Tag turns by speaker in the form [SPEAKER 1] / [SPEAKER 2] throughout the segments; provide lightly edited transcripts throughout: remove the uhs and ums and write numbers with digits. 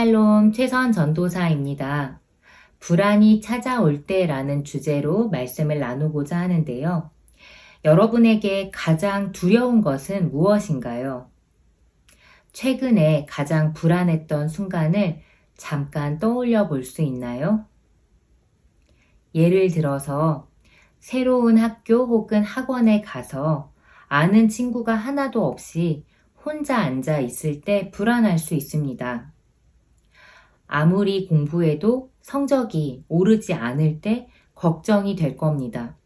[SPEAKER 1] 샬롬 최선 전도사입니다. 불안이 찾아올 때라는 주제로 말씀을 나누고자 하는데요. 여러분에게 가장 두려운 것은 무엇인가요? 최근에 가장 불안했던 순간을 잠깐 떠올려 볼 수 있나요? 예를 들어서 새로운 학교 혹은 학원에 가서 아는 친구가 하나도 없이 혼자 앉아 있을 때 불안할 수 있습니다. 아무리 공부해도 성적이 오르지 않을 때 걱정이 될 겁니다.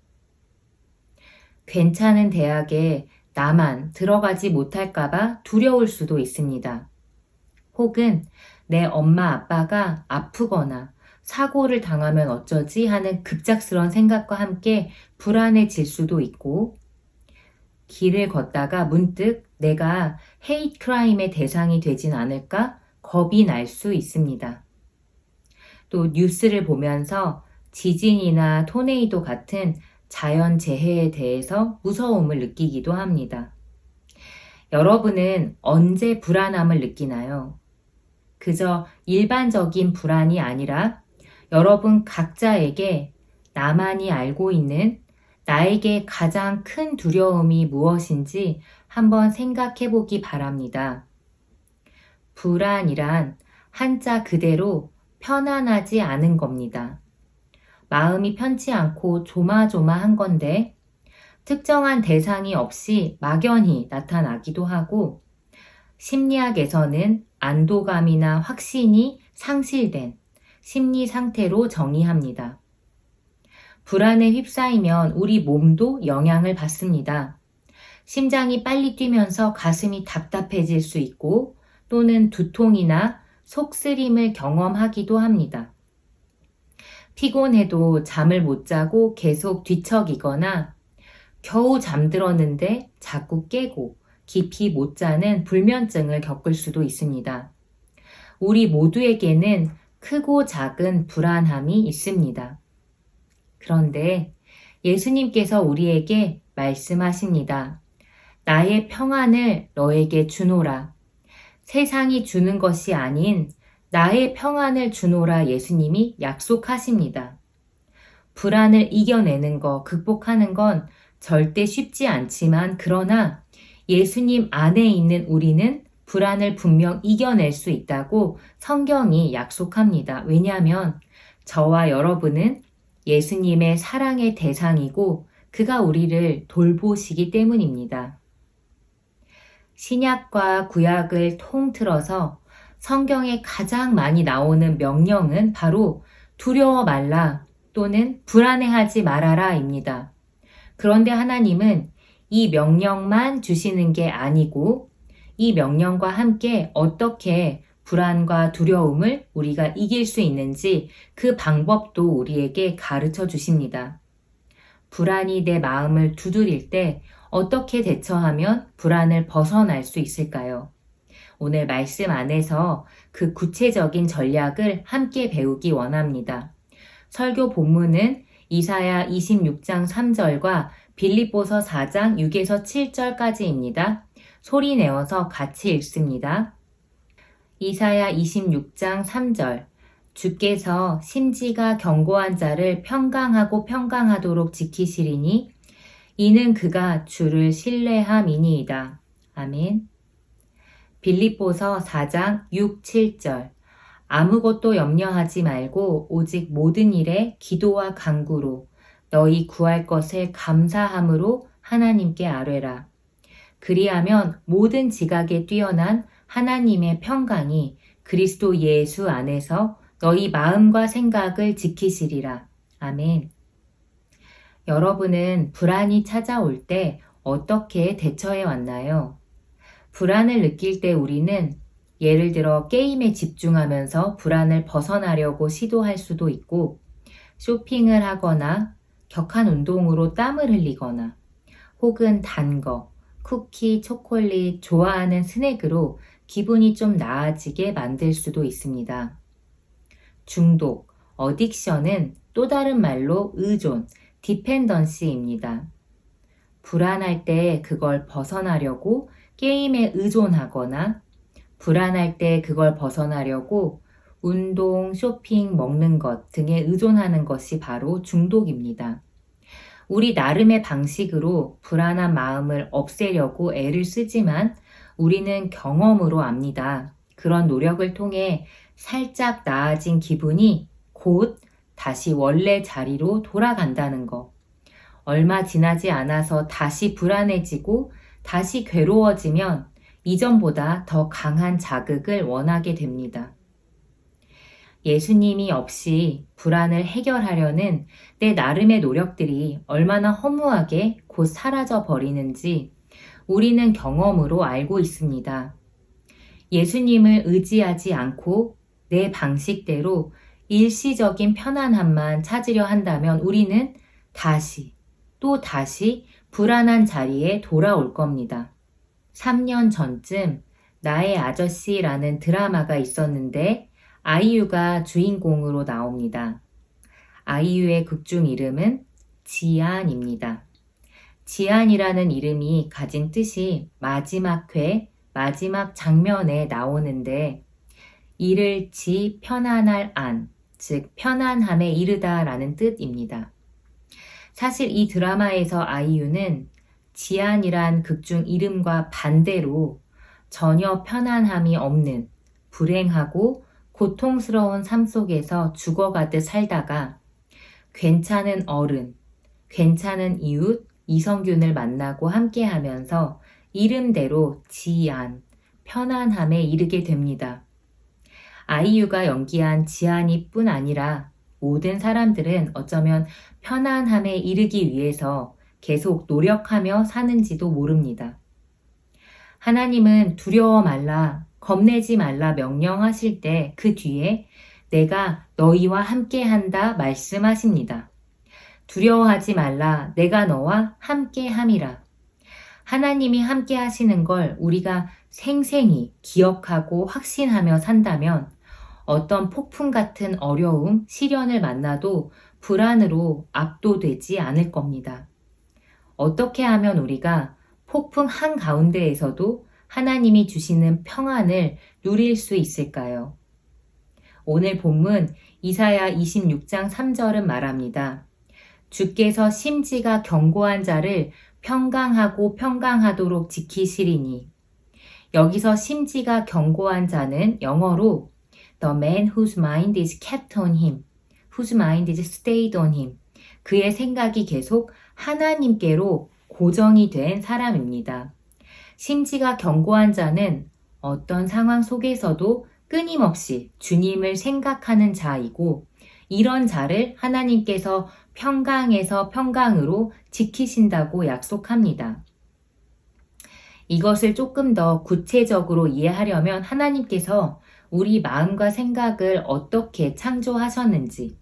[SPEAKER 1] 괜찮은 대학에 나만 들어가지 못할까봐 두려울 수도 있습니다. 혹은 내 엄마 아빠가 아프거나 사고를 당하면 어쩌지 하는 급작스러운 생각과 함께 불안해질 수도 있고, 길을 걷다가 문득 내가 헤이트 크라임의 대상이 되진 않을까 겁이 날 수 있습니다. 또 뉴스를 보면서 지진이나 토네이도 같은 자연재해에 대해서 무서움을 느끼기도 합니다. 여러분은 언제 불안함을 느끼나요? 그저 일반적인 불안이 아니라 여러분 각자에게 나만이 알고 있는 나에게 가장 큰 두려움이 무엇인지 한번 생각해 보기 바랍니다. 불안이란 한자 그대로 편안하지 않은 겁니다. 마음이 편치 않고 조마조마한 건데 특정한 대상이 없이 막연히 나타나기도 하고, 심리학에서는 안도감이나 확신이 상실된 심리 상태로 정의합니다. 불안에 휩싸이면 우리 몸도 영향을 받습니다. 심장이 빨리 뛰면서 가슴이 답답해질 수 있고, 또는 두통이나 속쓰림을 경험하기도 합니다. 피곤해도 잠을 못 자고 계속 뒤척이거나 겨우 잠들었는데 자꾸 깨고 깊이 못 자는 불면증을 겪을 수도 있습니다. 우리 모두에게는 크고 작은 불안함이 있습니다. 그런데 예수님께서 우리에게 말씀하십니다. 나의 평안을 너에게 주노라. 세상이 주는 것이 아닌 나의 평안을 주노라 예수님이 약속하십니다. 불안을 이겨내는 것, 극복하는 건 절대 쉽지 않지만, 그러나 예수님 안에 있는 우리는 불안을 분명 이겨낼 수 있다고 성경이 약속합니다. 왜냐하면 저와 여러분은 예수님의 사랑의 대상이고 그가 우리를 돌보시기 때문입니다. 신약과 구약을 통틀어서 성경에 가장 많이 나오는 명령은 바로 두려워 말라 또는 불안해하지 말아라입니다. 그런데 하나님은 이 명령만 주시는 게 아니고 이 명령과 함께 어떻게 불안과 두려움을 우리가 이길 수 있는지 그 방법도 우리에게 가르쳐 주십니다. 불안이 내 마음을 두드릴 때 어떻게 대처하면 불안을 벗어날 수 있을까요? 오늘 말씀 안에서 그 구체적인 전략을 함께 배우기 원합니다. 설교 본문은 이사야 26장 3절과 빌립보서 4장 6에서 7절까지입니다. 소리 내어서 같이 읽습니다. 이사야 26장 3절. 주께서 심지가 견고한 자를 평강하고 평강하도록 지키시리니 이는 그가 주를 신뢰함이니이다. 아멘. 빌립보서 4장 6, 7절. 아무것도 염려하지 말고 오직 모든 일에 기도와 간구로 너희 구할 것을 감사함으로 하나님께 아뢰라. 그리하면 모든 지각에 뛰어난 하나님의 평강이 그리스도 예수 안에서 너희 마음과 생각을 지키시리라. 아멘. 여러분은 불안이 찾아올 때 어떻게 대처해 왔나요? 불안을 느낄 때 우리는 예를 들어 게임에 집중하면서 불안을 벗어나려고 시도할 수도 있고, 쇼핑을 하거나 격한 운동으로 땀을 흘리거나 혹은 단 거, 쿠키, 초콜릿, 좋아하는 스낵으로 기분이 좀 나아지게 만들 수도 있습니다. 중독, 어딕션은 또 다른 말로 의존, 디펜던시입니다. 불안할 때 그걸 벗어나려고 게임에 의존하거나 불안할 때 그걸 벗어나려고 운동, 쇼핑, 먹는 것 등에 의존하는 것이 바로 중독입니다. 우리 나름의 방식으로 불안한 마음을 없애려고 애를 쓰지만 우리는 경험으로 압니다. 그런 노력을 통해 살짝 나아진 기분이 곧 다시 원래 자리로 돌아간다는 것. 얼마 지나지 않아서 다시 불안해지고 다시 괴로워지면 이전보다 더 강한 자극을 원하게 됩니다. 예수님이 없이 불안을 해결하려는 내 나름의 노력들이 얼마나 허무하게 곧 사라져 버리는지 우리는 경험으로 알고 있습니다. 예수님을 의지하지 않고 내 방식대로 일시적인 편안함만 찾으려 한다면 우리는 다시 또 다시 불안한 자리에 돌아올 겁니다. 3년 전쯤 나의 아저씨라는 드라마가 있었는데 아이유가 주인공으로 나옵니다. 아이유의 극중 이름은 지안입니다. 지안이라는 이름이 가진 뜻이 마지막 회, 마지막 장면에 나오는데 이를 지 편안할 안, 즉 편안함에 이르다 라는 뜻입니다. 사실 이 드라마에서 아이유는 지안이란 극중 이름과 반대로 전혀 편안함이 없는 불행하고 고통스러운 삶 속에서 죽어가듯 살다가 괜찮은 어른, 괜찮은 이웃 이성균을 만나고 함께하면서 이름대로 지안, 편안함에 이르게 됩니다. 아이유가 연기한 지안이 뿐 아니라 모든 사람들은 어쩌면 편안함에 이르기 위해서 계속 노력하며 사는지도 모릅니다. 하나님은 두려워 말라, 겁내지 말라 명령하실 때 그 뒤에 내가 너희와 함께한다 말씀하십니다. 두려워하지 말라, 내가 너와 함께함이라. 하나님이 함께 하시는 걸 우리가 생생히 기억하고 확신하며 산다면 어떤 폭풍 같은 어려움, 시련을 만나도 불안으로 압도되지 않을 겁니다. 어떻게 하면 우리가 폭풍 한가운데에서도 하나님이 주시는 평안을 누릴 수 있을까요? 오늘 본문 이사야 26장 3절은 말합니다. 주께서 심지가 견고한 자를 평강하고 평강하도록 지키시리니. 여기서 심지가 견고한 자는 영어로 The man whose mind is kept on him, whose mind is stayed on him. 그의 생각이 계속 하나님께로 고정이 된 사람입니다. 심지가 견고한 자는 어떤 상황 속에서도 끊임없이 주님을 생각하는 자이고 이런 자를 하나님께서 평강에서 평강으로 지키신다고 약속합니다. 이것을 조금 더 구체적으로 이해하려면 하나님께서 우리 마음과 생각을 어떻게 창조하셨는지,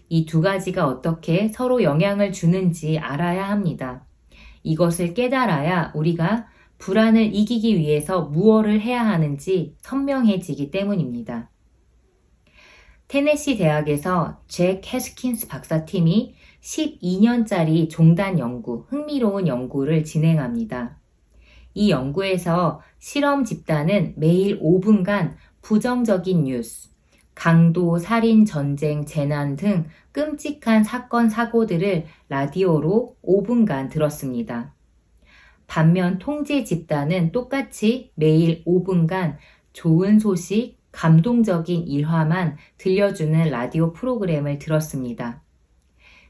[SPEAKER 1] 이 두 가지가 어떻게 서로 영향을 주는지 알아야 합니다. 이것을 깨달아야 우리가 불안을 이기기 위해서 무엇을 해야 하는지 선명해지기 때문입니다. 테네시 대학에서 잭 해스킨스 박사팀이 12년짜리 종단 연구, 흥미로운 연구를 진행합니다. 이 연구에서 실험 집단은 매일 5분간 부정적인 뉴스, 강도, 살인, 전쟁, 재난 등 끔찍한 사건, 사고들을 라디오로 5분간 들었습니다. 반면 통제 집단은 똑같이 매일 5분간 좋은 소식, 감동적인 일화만 들려주는 라디오 프로그램을 들었습니다.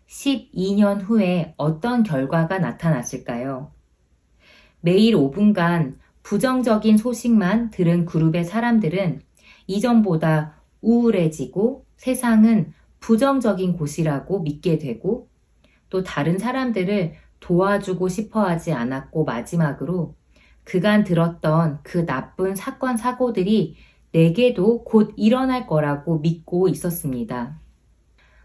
[SPEAKER 1] 12년 후에 어떤 결과가 나타났을까요? 매일 5분간 부정적인 소식만 들은 그룹의 사람들은 이전보다 우울해지고 세상은 부정적인 곳이라고 믿게 되고 또 다른 사람들을 도와주고 싶어 하지 않았고 마지막으로 그간 들었던 그 나쁜 사건, 사고들이 내게도 곧 일어날 거라고 믿고 있었습니다.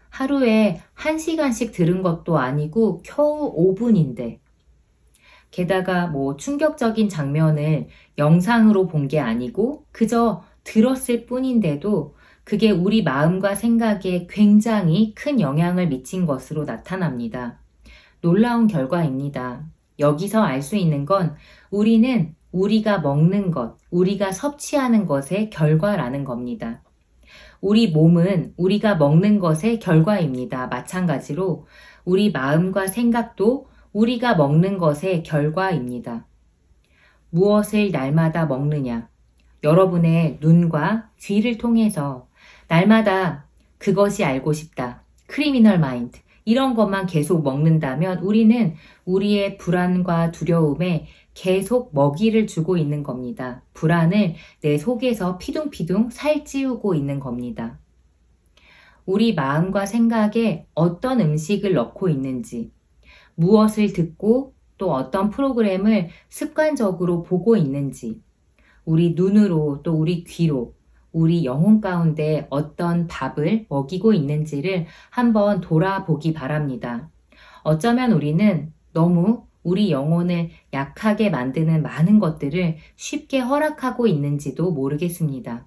[SPEAKER 1] 하루에 1시간씩 들은 것도 아니고 겨우 5분인데 게다가 충격적인 장면을 영상으로 본 게 아니고 그저 들었을 뿐인데도 그게 우리 마음과 생각에 굉장히 큰 영향을 미친 것으로 나타납니다. 놀라운 결과입니다. 여기서 알 수 있는 건 우리는 우리가 먹는 것, 우리가 섭취하는 것의 결과라는 겁니다. 우리 몸은 우리가 먹는 것의 결과입니다. 마찬가지로 우리 마음과 생각도 우리가 먹는 것의 결과입니다. 무엇을 날마다 먹느냐? 여러분의 눈과 귀를 통해서 날마다 그것이 알고 싶다. 크리미널 마인드. 이런 것만 계속 먹는다면 우리는 우리의 불안과 두려움에 계속 먹이를 주고 있는 겁니다. 불안을 내 속에서 피둥피둥 살찌우고 있는 겁니다. 우리 마음과 생각에 어떤 음식을 넣고 있는지, 무엇을 듣고 또 어떤 프로그램을 습관적으로 보고 있는지, 우리 눈으로 또 우리 귀로 우리 영혼 가운데 어떤 밥을 먹이고 있는지를 한번 돌아보기 바랍니다. 어쩌면 우리는 너무 우리 영혼을 약하게 만드는 많은 것들을 쉽게 허락하고 있는지도 모르겠습니다.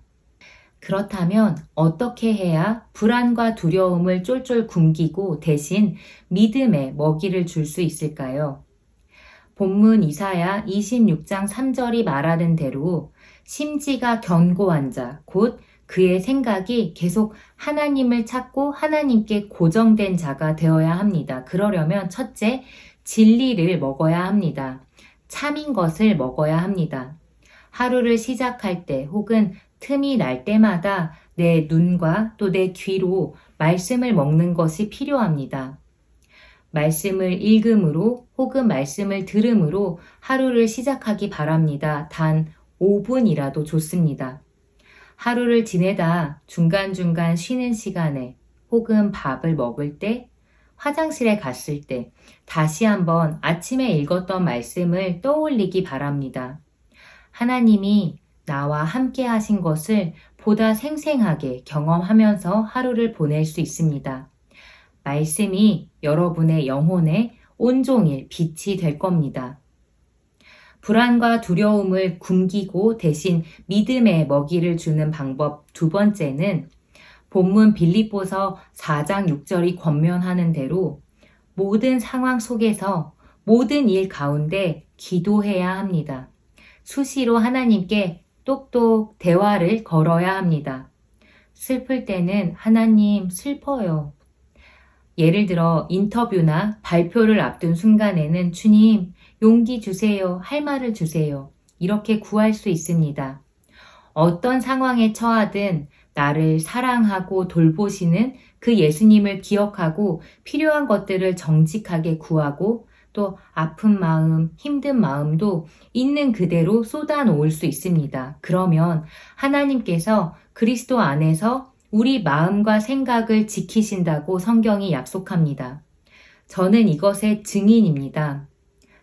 [SPEAKER 1] 그렇다면 어떻게 해야 불안과 두려움을 쫄쫄 굶기고 대신 믿음의 먹이를 줄 수 있을까요? 본문 이사야 26장 3절이 말하는 대로 심지가 견고한 자, 곧 그의 생각이 계속 하나님을 찾고 하나님께 고정된 자가 되어야 합니다. 그러려면 첫째, 진리를 먹어야 합니다. 참인 것을 먹어야 합니다. 하루를 시작할 때 혹은 틈이 날 때마다 내 눈과 또 내 귀로 말씀을 먹는 것이 필요합니다. 말씀을 읽음으로 혹은 말씀을 들음으로 하루를 시작하기 바랍니다. 단 5분이라도 좋습니다. 하루를 지내다 중간중간 쉬는 시간에 혹은 밥을 먹을 때, 화장실에 갔을 때 다시 한번 아침에 읽었던 말씀을 떠올리기 바랍니다. 하나님이 나와 함께 하신 것을 보다 생생하게 경험하면서 하루를 보낼 수 있습니다. 말씀이 여러분의 영혼에 온종일 빛이 될 겁니다. 불안과 두려움을 굶기고 대신 믿음의 먹이를 주는 방법 두 번째는 본문 빌립보서 4장 6절이 권면하는 대로 모든 상황 속에서 모든 일 가운데 기도해야 합니다. 수시로 하나님께 똑똑 대화를 걸어야 합니다. 슬플 때는 하나님 슬퍼요. 예를 들어 인터뷰나 발표를 앞둔 순간에는 주님 용기 주세요. 할 말을 주세요. 이렇게 구할 수 있습니다. 어떤 상황에 처하든 나를 사랑하고 돌보시는 그 예수님을 기억하고 필요한 것들을 정직하게 구하고 또 아픈 마음, 힘든 마음도 있는 그대로 쏟아놓을 수 있습니다. 그러면 하나님께서 그리스도 안에서 우리 마음과 생각을 지키신다고 성경이 약속합니다. 저는 이것의 증인입니다.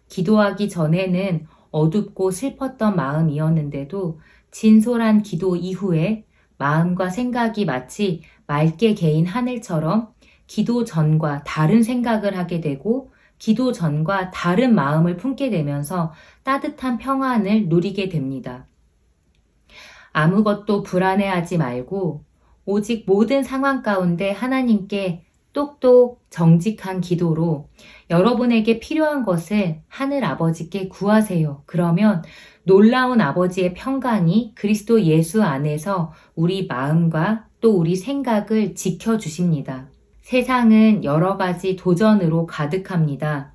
[SPEAKER 1] 기도하기 전에는 어둡고 슬펐던 마음이었는데도 진솔한 기도 이후에 마음과 생각이 마치 맑게 개인 하늘처럼 기도 전과 다른 생각을 하게 되고 기도 전과 다른 마음을 품게 되면서 따뜻한 평안을 누리게 됩니다. 아무것도 불안해하지 말고 오직 모든 상황 가운데 하나님께 똑똑 정직한 기도로 여러분에게 필요한 것을 하늘 아버지께 구하세요. 그러면 놀라운 아버지의 평강이 그리스도 예수 안에서 우리 마음과 또 우리 생각을 지켜주십니다. 세상은 여러 가지 도전으로 가득합니다.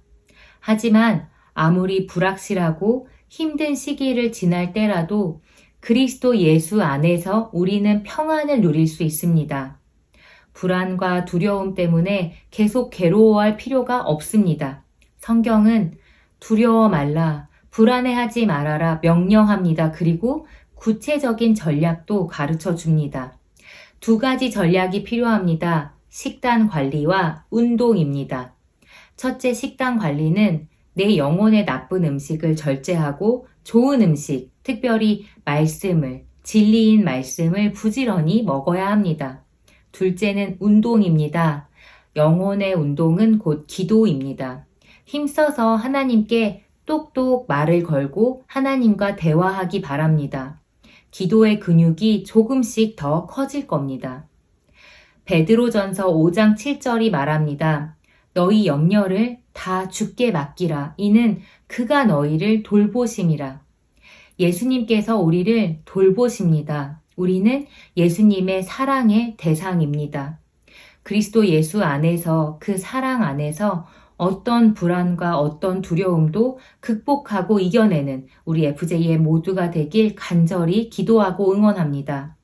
[SPEAKER 1] 하지만 아무리 불확실하고 힘든 시기를 지날 때라도 그리스도 예수 안에서 우리는 평안을 누릴 수 있습니다. 불안과 두려움 때문에 계속 괴로워할 필요가 없습니다. 성경은 두려워 말라, 불안해하지 말아라 명령합니다. 그리고 구체적인 전략도 가르쳐 줍니다. 두 가지 전략이 필요합니다. 식단 관리와 운동입니다. 첫째, 식단 관리는 내 영혼의 나쁜 음식을 절제하고 좋은 음식, 특별히 말씀을, 진리인 말씀을 부지런히 먹어야 합니다. 둘째는 운동입니다. 영혼의 운동은 곧 기도입니다. 힘써서 하나님께 똑똑 말을 걸고 하나님과 대화하기 바랍니다. 기도의 근육이 조금씩 더 커질 겁니다. 베드로전서 5장 7절이 말합니다. 너희 염려를 다 주께 맡기라. 이는 그가 너희를 돌보심이라. 예수님께서 우리를 돌보십니다. 우리는 예수님의 사랑의 대상입니다. 그리스도 예수 안에서, 그 사랑 안에서 어떤 불안과 어떤 두려움도 극복하고 이겨내는 우리 FJ의 모두가 되길 간절히 기도하고 응원합니다.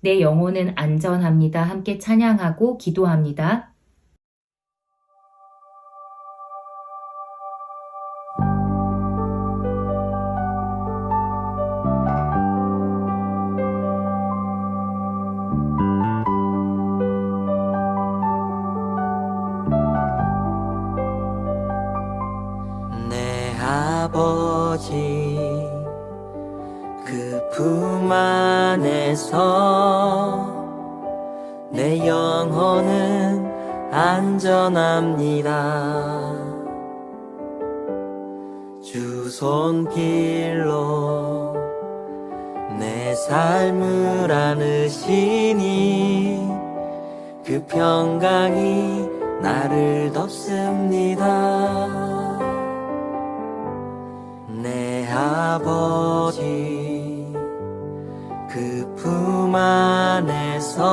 [SPEAKER 1] 내 영혼은 안전합니다. 함께 찬양하고 기도합니다.
[SPEAKER 2] 아버지 그 품 안에서 내 영혼은 안전합니다. 주 손길로 내 삶을 안으시니 그 평강이 나를 덮습니다. 내 아버지 그 품 안에서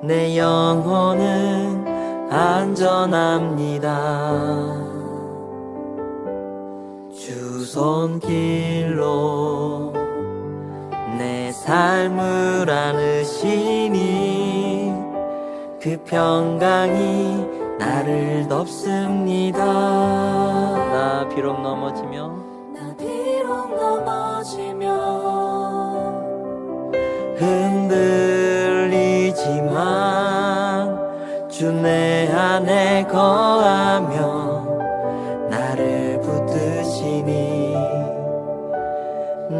[SPEAKER 2] 내 영혼은 안전합니다. 주 손길로 내 삶을 안으시니 그 평강이 나를 덮습니다. 나 비록 넘어지며 흔들리지만 주 내 안에 거하며 나를 붙드시니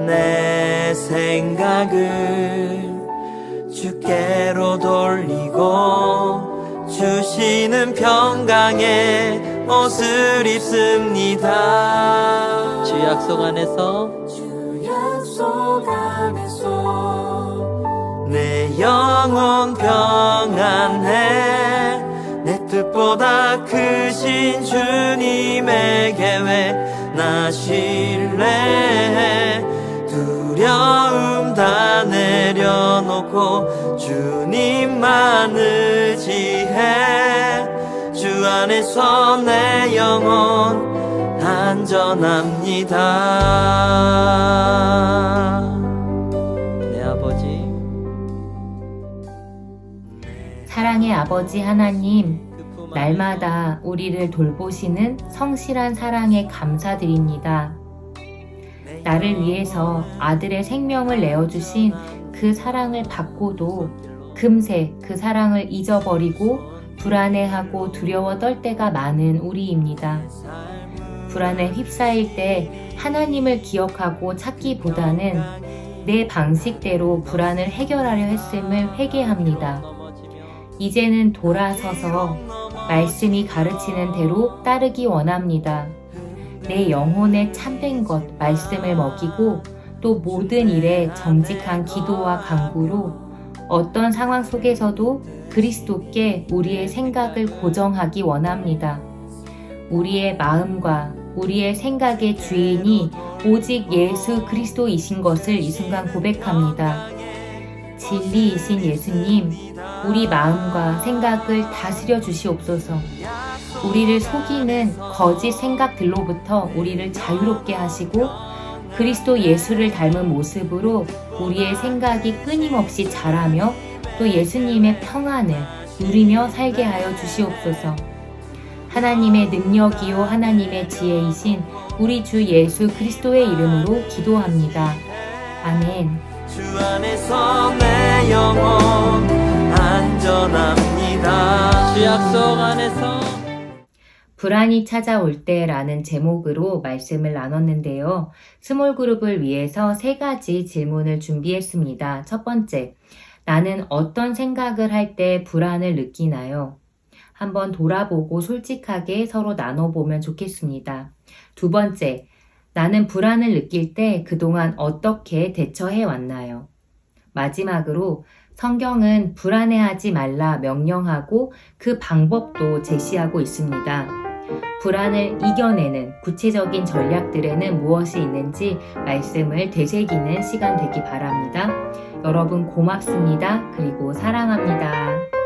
[SPEAKER 2] 내 생각을 주께로 돌리고 주시는 평강의 옷을 입습니다. 주 약속 안에서 내 영혼 평안해. 내 뜻보다 크신 주님의 계획 나 신뢰해. 두려움 다 내려놓고 주님만 의지해. 주 안에서 내 영혼 안전합니다. 내 아버지
[SPEAKER 1] 사랑의 아버지 하나님, 날마다 우리를 돌보시는 성실한 사랑에 감사드립니다. 나를 위해서 아들의 생명을 내어주신 그 사랑을 받고도 금세 그 사랑을 잊어버리고 불안해하고 두려워 떨 때가 많은 우리입니다. 불안에 휩싸일 때 하나님을 기억하고 찾기보다는 내 방식대로 불안을 해결하려 했음을 회개합니다. 이제는 돌아서서 말씀이 가르치는 대로 따르기 원합니다. 내 영혼의 참된 것, 말씀을 먹이고 또 모든 일에 정직한 기도와 간구로 어떤 상황 속에서도 그리스도께 우리의 생각을 고정하기 원합니다. 우리의 마음과 우리의 생각의 주인이 오직 예수 그리스도이신 것을 이 순간 고백합니다. 진리이신 예수님, 우리 마음과 생각을 다스려 주시옵소서. 우리를 속이는 거짓 생각들로부터 우리를 자유롭게 하시고 그리스도 예수를 닮은 모습으로 우리의 생각이 끊임없이 자라며 또 예수님의 평안을 누리며 살게 하여 주시옵소서. 하나님의 능력이요 하나님의 지혜이신 우리 주 예수 그리스도의 이름으로 기도합니다. 아멘.
[SPEAKER 2] 주 안에서 내 영혼 안전합니다. 주 약속 안에서
[SPEAKER 1] 불안이 찾아올 때라는 제목으로 말씀을 나눴는데요. 스몰 그룹을 위해서 3가지 질문을 준비했습니다. 첫 번째, 나는 어떤 생각을 할 때 불안을 느끼나요? 한번 돌아보고 솔직하게 서로 나눠보면 좋겠습니다. 두 번째, 나는 불안을 느낄 때 그동안 어떻게 대처해 왔나요? 마지막으로 성경은 불안해하지 말라 명령하고 그 방법도 제시하고 있습니다. 불안을 이겨내는 구체적인 전략들에는 무엇이 있는지 말씀을 되새기는 시간 되기 바랍니다. 여러분 고맙습니다. 그리고 사랑합니다.